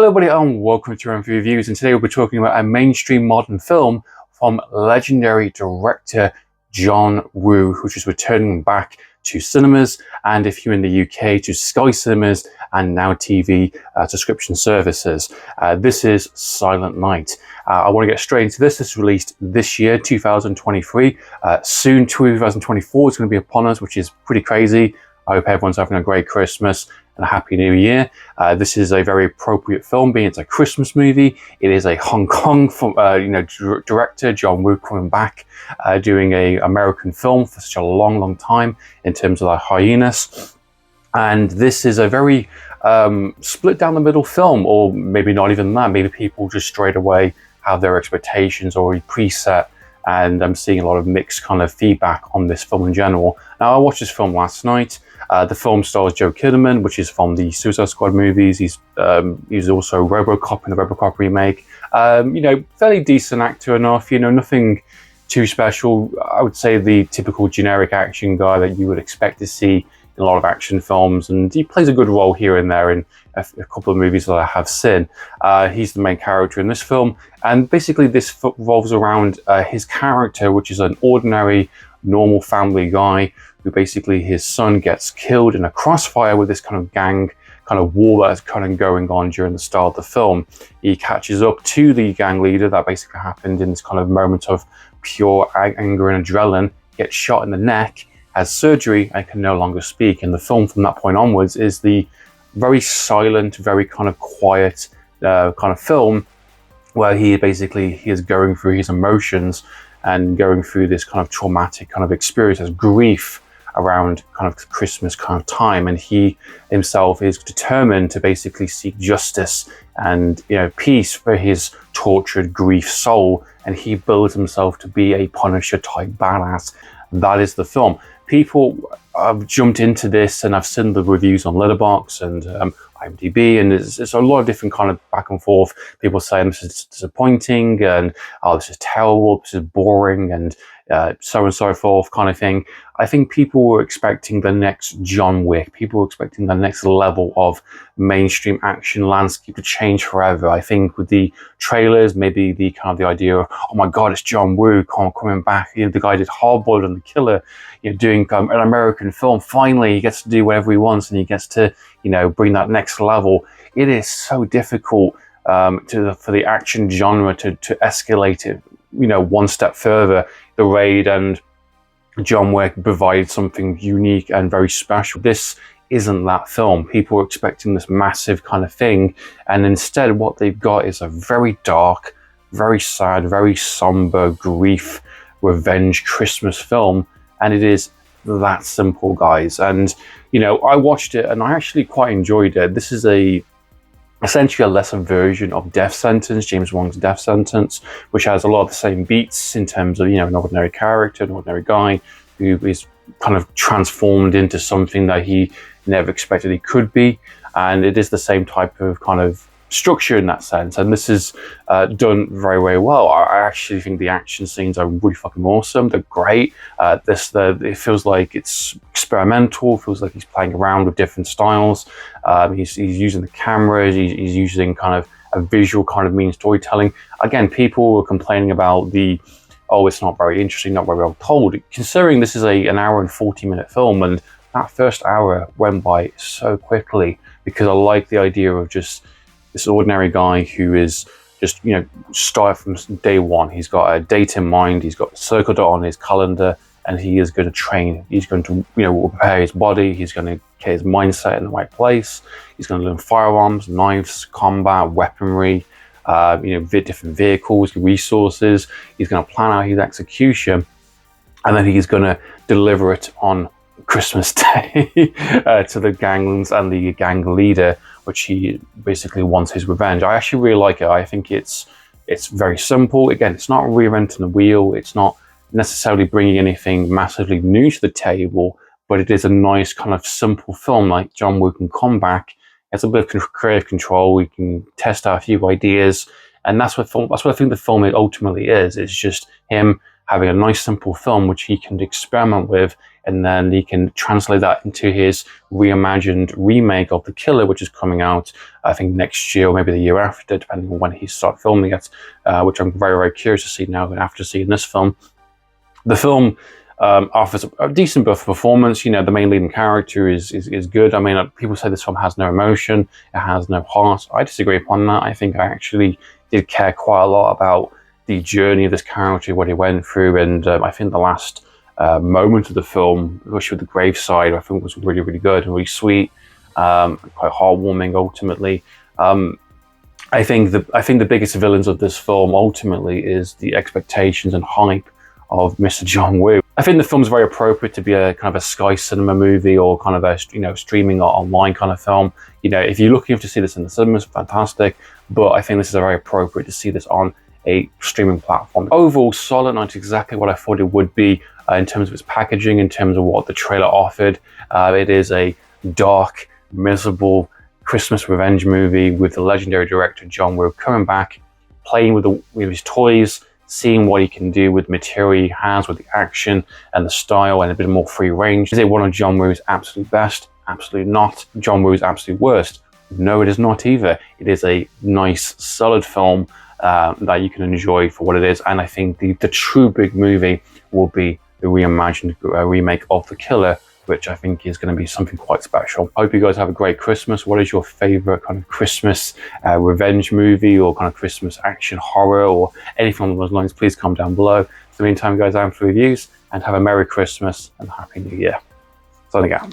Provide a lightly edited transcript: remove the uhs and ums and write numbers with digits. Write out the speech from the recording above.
everybody and welcome to Amphlett Reviews, and today we'll be talking about a mainstream modern film from legendary director John Woo, which is returning back to cinemas, and if you're in the UK, to Sky Cinemas and Now TV subscription services. This is Silent Night. I want to get straight into this. This is released this year, 2023. Soon 2024 is going to be upon us, which is pretty crazy. I hope everyone's having a great Christmas and a happy new year. This is a very appropriate film, being it's a Christmas movie. It is a Hong Kong director, John Woo, coming back, doing a American film for such a long time in terms of like Hyenas. And this is a very split down the middle film, or maybe not even that. Maybe people just straight away have their expectations already preset, and I'm seeing a lot of mixed kind of feedback on this film in general. Now, I watched this film last night. The film stars Joe Kinnaman, which is from the Suicide Squad movies. He's also RoboCop in the RoboCop remake. Fairly decent actor enough. Nothing too special. I would say the typical generic action guy that you would expect to see in a lot of action films, and he plays a good role here and there in a couple of movies that I have seen. He's the main character in this film, and basically this revolves around his character, which is an ordinary, normal family guy who basically his son gets killed in a crossfire with this kind of gang kind of war that's kind of going on during the start of the film. He catches up to the gang leader. That basically happened in this kind of moment of pure anger and adrenaline, gets shot in the neck, has surgery, and can no longer speak. And the film from that point onwards is the very silent, very kind of quiet kind of film where he is going through his emotions and going through this kind of traumatic kind of experience as grief around kind of Christmas kind of time. And he himself is determined to basically seek justice and peace for his tortured grief soul, and he builds himself to be a Punisher type badass. That is the film. People have jumped into this, and I've seen the reviews on Letterboxd and IMDb, and there's a lot of different kind of back and forth. People saying this is disappointing, and this is terrible, this is boring, and so on and so forth kind of thing. I think people were expecting the next John Wick. People were expecting the next level of mainstream action landscape to change forever. I think with the trailers, maybe the kind of the idea of, oh my God, it's John Woo coming back. The guy did Hardboiled and The Killer, doing an American film. Finally, he gets to do whatever he wants, and he gets to, bring that next level. It is so difficult for the action genre to escalate it, one step further. The Raid and John Wick provided something unique and very special. This isn't that film. People were expecting this massive kind of thing, and instead what they've got is a very dark, very sad, very somber grief, revenge Christmas film, and it is that simple, guys. And I watched it and I actually quite enjoyed it. This is essentially a lesser version of Death Sentence, James Wong's Death Sentence, which has a lot of the same beats in terms of, an ordinary character, an ordinary guy who is kind of transformed into something that he never expected he could be. And it is the same type of kind of structure in that sense. And this is done very well. I actually think the action scenes are really fucking awesome. They're great. It feels like it's experimental. It feels like he's playing around with different styles. He's using the cameras. He's using kind of a visual kind of mean storytelling. Again, people were complaining about it's not very interesting, not very well told. Considering this is an hour and 40-minute film, and that first hour went by so quickly, because I like the idea of just this ordinary guy who is just, start from day one. He's got a date in mind. He's got circled it on his calendar, and he is going to train. He's going to, prepare his body. He's going to get his mindset in the right place. He's going to learn firearms, knives, combat, weaponry, different vehicles, resources. He's going to plan out his execution, and then he's going to deliver it on Christmas Day to the gangs and the gang leader, which he basically wants his revenge. I actually really like it. I think it's very simple. Again, it's not reinventing the wheel. It's not necessarily bringing anything massively new to the table, but it is a nice kind of simple film. Like John Woo can come back, has a bit of creative control. We can test out a few ideas, and that's what I think the film ultimately is. It's just him having a nice simple film which he can experiment with, and then he can translate that into his reimagined remake of The Killer, which is coming out, I think, next year or maybe the year after, depending on when he starts filming it, which I'm very, very curious to see now after seeing this film. The film offers a decent performance. You know, the main leading character is good. I mean, people say this film has no emotion, it has no heart. I disagree upon that. I think I actually did care quite a lot about the journey of this character, what he went through, and I think the last moment of the film, especially with the graveside, I think was really, really good and really sweet, quite heartwarming ultimately. I think the biggest villains of this film ultimately is the expectations and hype of Mr. John Woo. I think the film's very appropriate to be a kind of a Sky Cinema movie, or kind of a, you know, streaming or online kind of film. You know, if you're looking to see this in the cinemas, fantastic. But I think this is very appropriate to see this on a streaming platform. Overall, solid, not exactly what I thought it would be in terms of its packaging, in terms of what the trailer offered. It is a dark, miserable Christmas revenge movie with the legendary director John Woo coming back, playing with his toys, seeing what he can do with the material he has, with the action and the style, and a bit more free range. Is it one of John Woo's absolute best? Absolutely not. John Woo's absolute worst? No, it is not either. It is a nice, solid film that you can enjoy for what it is, and I think the true big movie will be the reimagined remake of The Killer, which I think is going to be something quite special. I hope you guys have a great Christmas. What is your favorite kind of Christmas revenge movie, or kind of Christmas action horror, or anything along those lines? Please comment down below. In the meantime, guys, Amphlett Reviews, and have a Merry Christmas and Happy New Year. Signing out.